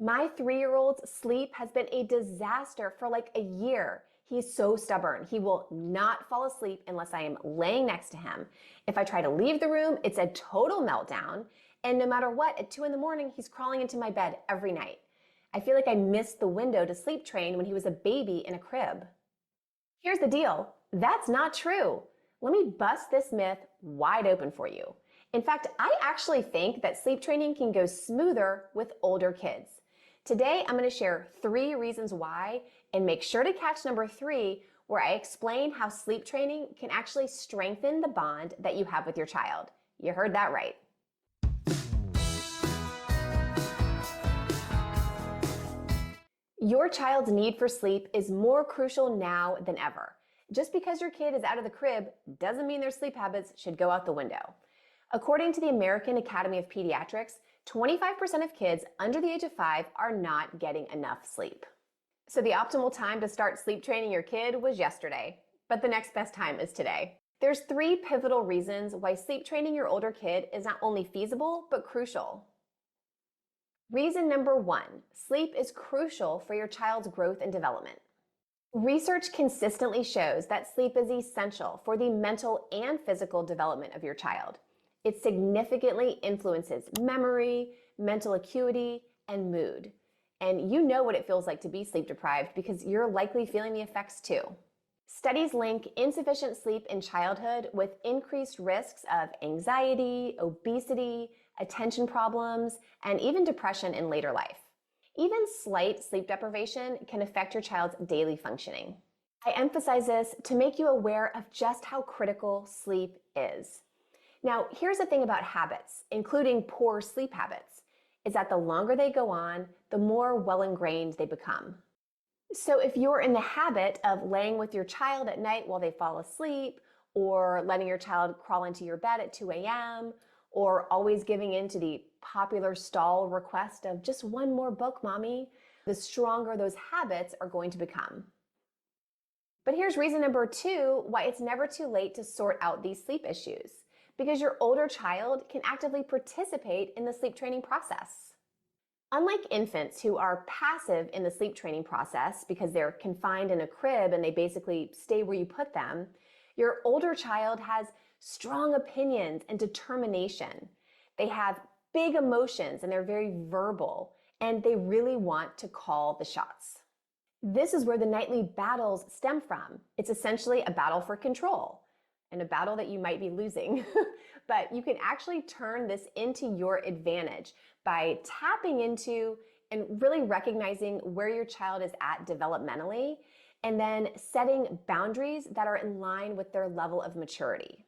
My 3-year-old's sleep has been a disaster for like a year. He's so stubborn. He will not fall asleep unless I am laying next to him. If I try to leave the room, it's a total meltdown. And no matter what, at 2 in the morning, he's crawling into my bed every night. I feel like I missed the window to sleep train when he was a baby in a crib. Here's the deal. That's not true. Let me bust this myth wide open for you. In fact, I actually think that sleep training can go smoother with older kids. Today, I'm going to share 3 reasons why, and make sure to catch number 3, where I explain how sleep training can actually strengthen the bond that you have with your child. You heard that right. Your child's need for sleep is more crucial now than ever. Just because your kid is out of the crib doesn't mean their sleep habits should go out the window. According to the American Academy of Pediatrics, 25% of kids under the age of 5 are not getting enough sleep. So the optimal time to start sleep training your kid was yesterday, but the next best time is today. There's 3 pivotal reasons why sleep training your older kid is not only feasible, but crucial. Reason number 1, sleep is crucial for your child's growth and development. Research consistently shows that sleep is essential for the mental and physical development of your child. It significantly influences memory, mental acuity, and mood. And you know what it feels like to be sleep deprived because you're likely feeling the effects too. Studies link insufficient sleep in childhood with increased risks of anxiety, obesity, attention problems, and even depression in later life. Even slight sleep deprivation can affect your child's daily functioning. I emphasize this to make you aware of just how critical sleep is. Now, here's the thing about habits, including poor sleep habits, is that the longer they go on, the more well-ingrained they become. So if you're in the habit of laying with your child at night while they fall asleep, or letting your child crawl into your bed at 2 a.m., or always giving in to the popular stall request of just one more book, mommy, the stronger those habits are going to become. But here's reason number 2 why it's never too late to sort out these sleep issues. Because your older child can actively participate in the sleep training process. Unlike infants who are passive in the sleep training process because they're confined in a crib and they basically stay where you put them, your older child has strong opinions and determination. They have big emotions and they're very verbal, and they really want to call the shots. This is where the nightly battles stem from. It's essentially a battle for control. And a battle that you might be losing. But you can actually turn this into your advantage by tapping into and really recognizing where your child is at developmentally, and then setting boundaries that are in line with their level of maturity.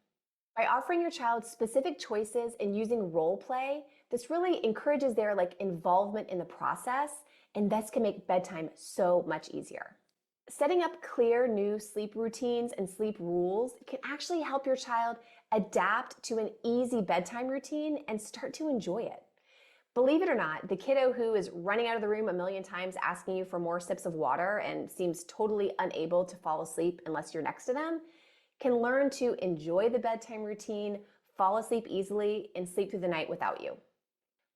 By offering your child specific choices and using role play, this really encourages their involvement in the process, and this can make bedtime so much easier. Setting up clear new sleep routines and sleep rules can actually help your child adapt to an easy bedtime routine and start to enjoy it. Believe it or not, the kiddo who is running out of the room a million times asking you for more sips of water and seems totally unable to fall asleep unless you're next to them can learn to enjoy the bedtime routine, fall asleep easily, and sleep through the night without you.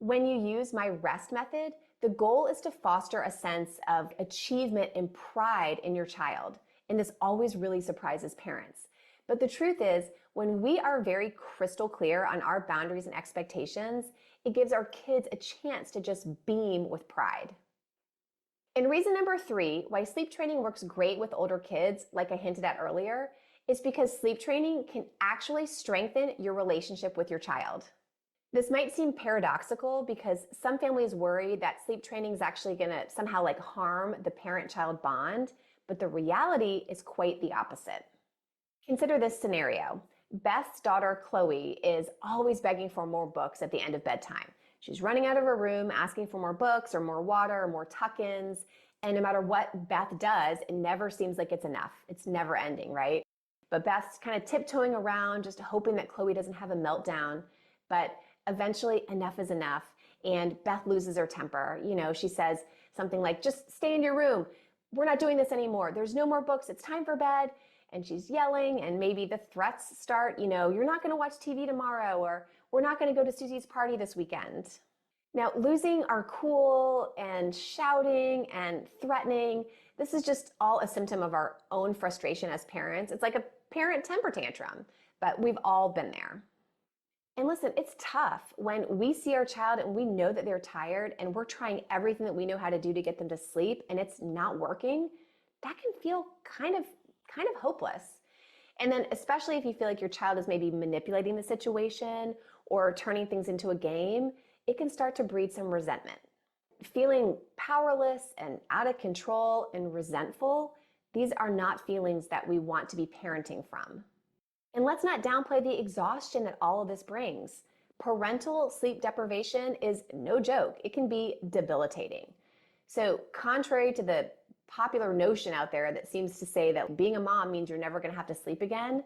When you use my rest method, the goal is to foster a sense of achievement and pride in your child. And this always really surprises parents. But the truth is, when we are very crystal clear on our boundaries and expectations, it gives our kids a chance to just beam with pride. And reason number 3 why sleep training works great with older kids, like I hinted at earlier, is because sleep training can actually strengthen your relationship with your child. This might seem paradoxical because some families worry that sleep training is actually going to somehow harm the parent-child bond, but the reality is quite the opposite. Consider this scenario. Beth's daughter, Chloe, is always begging for more books at the end of bedtime. She's running out of her room, asking for more books or more water or more tuck-ins, and no matter what Beth does, it never seems like it's enough. It's never ending, right? But Beth's kind of tiptoeing around, just hoping that Chloe doesn't have a meltdown, but eventually enough is enough, and Beth loses her temper. She says something like, just stay in your room. We're not doing this anymore. There's no more books. It's time for bed. And she's yelling, and maybe the threats start, you're not going to watch TV tomorrow, or we're not going to go to Susie's party this weekend. Now, losing our cool and shouting and threatening, this is just all a symptom of our own frustration as parents. It's like a parent temper tantrum, but we've all been there. And listen, it's tough when we see our child and we know that they're tired and we're trying everything that we know how to do to get them to sleep and it's not working. That can feel kind of hopeless. And then especially if you feel like your child is maybe manipulating the situation or turning things into a game, it can start to breed some resentment. Feeling powerless and out of control and resentful, these are not feelings that we want to be parenting from. And let's not downplay the exhaustion that all of this brings. Parental sleep deprivation is no joke. It can be debilitating. So, contrary to the popular notion out there that seems to say that being a mom means you're never going to have to sleep again,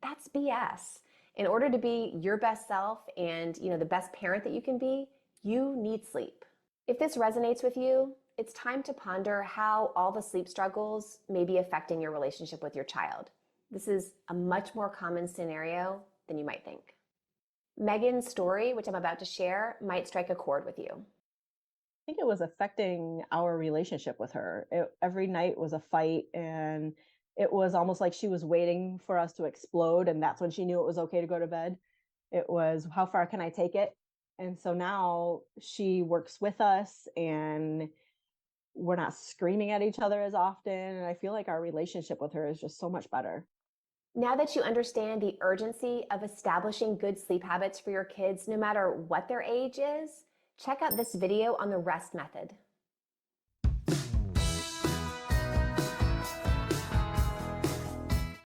that's BS. In order to be your best self and, the best parent that you can be, you need sleep. If this resonates with you, it's time to ponder how all the sleep struggles may be affecting your relationship with your child. This is a much more common scenario than you might think. Megan's story, which I'm about to share, might strike a chord with you. I think it was affecting our relationship with her. Every night was a fight, and it was almost like she was waiting for us to explode, and that's when she knew it was okay to go to bed. It was, how far can I take it? And so now she works with us, and we're not screaming at each other as often. And I feel like our relationship with her is just so much better. Now that you understand the urgency of establishing good sleep habits for your kids, no matter what their age is, check out this video on the rest method.